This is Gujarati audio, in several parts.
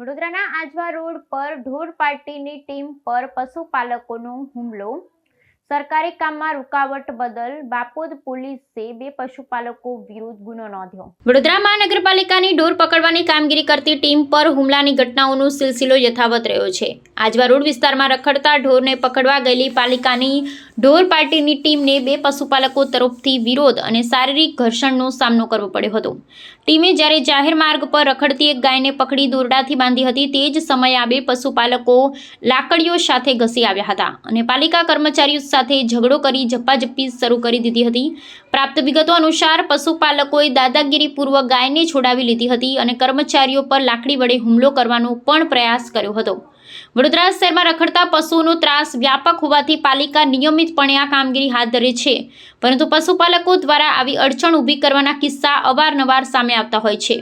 વડોદરાના આજવા રોડ પર ઢોર પાર્ટીની ટીમ પર પશુપાલકોનો હુમલો. સરકારી કામમાં રૂકાવટ બદલ બાપોદ પોલીસે 2 પશુપાલકો વિરુદ્ધ ગુનો નોંધ્યો. વડોદરા મહાનગરપાલિકાની ઢોર પકડવાની કામગીરી કરતી ટીમ પર હુમલાની ઘટનાઓનો સિલસિલો યથાવત રહ્યો છે. આજવા રોડ વિસ્તારમાં રખડતા ઢોરને પકડવા ગયેલી પાલિકાની ઢોર પાર્ટીની ટીમને 2 પશુપાલકો તરફથી વિરોધ અને શારીરિક ઘર્ષણનો સામનો કરવો પડ્યો હતો. ટીમે જ્યારે જાહેર માર્ગ પર રખડતી એક ગાયને પકડી દોરડાથી બાંધી હતી, તે જ સમયે આ 2 પશુપાલકો લાકડીઓ સાથે ઘસી આવ્યા હતા અને પાલિકા કર્મચારીઓ સાથે ઝઘડો કરી ઝપાઝપી શરૂ કરી દીધી હતી. પ્રાપ્ત વિગતો અનુસાર પશુપાલકોએ દાદાગીરીપૂર્વક ગાયને છોડાવી લીધી હતી અને કર્મચારીઓ પર લાકડી વડે હુમલો કરવાનો પણ પ્રયાસ કર્યો હતો. વડોદરા શહેરમાં રખડતા પશુઓનો ત્રાસ વ્યાપક હોવાથી પાલિકા નિયમિતપણે આ કામગીરી હાથ ધરે છે, પરંતુ પશુપાલકો દ્વારા આવી અડચણ ઊભી કરવાના કિસ્સા અવારનવાર સામે આવતા હોય છે.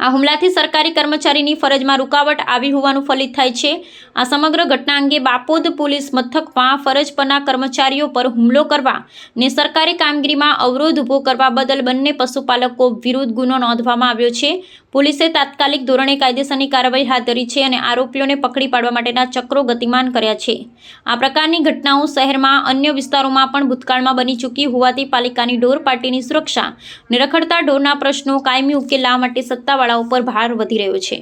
આ હુમલાથી સરકારી કર્મચારીની ફરજમાં રૂકાવટ આવી હોવાનું ફલિત થાય છે. આ સમગ્ર ઘટના અંગે બાપોદ પોલીસ મથકમાં ફરજ પરના કર્મચારીઓ પર હુમલો કરવા અને સરકારી કામગીરીમાં અવરોધ ઊભો કરવા બદલ બંને પશુપાલકો વિરુદ્ધ ગુનો નોંધવામાં આવ્યો છે. પોલીસે તાત્કાલિક ધોરણે કાયદેસરની કાર્યવાહી હાથ ધરી છે અને આરોપીઓને પકડી પાડવા માટેના ચક્રો ગતિમાન કર્યા છે. આ પ્રકારની ઘટનાઓ શહેરમાં અન્ય વિસ્તારોમાં પણ ભૂતકાળમાં બની ચૂકી હોવાથી પાલિકાની ઢોર પાર્ટીની સુરક્ષા અને રખડતા ઢોરના પ્રશ્નો કાયમી ઉકેલ લાવવા માટે સત્તાવાળાઓ પર ભાર વધી રહ્યો છે.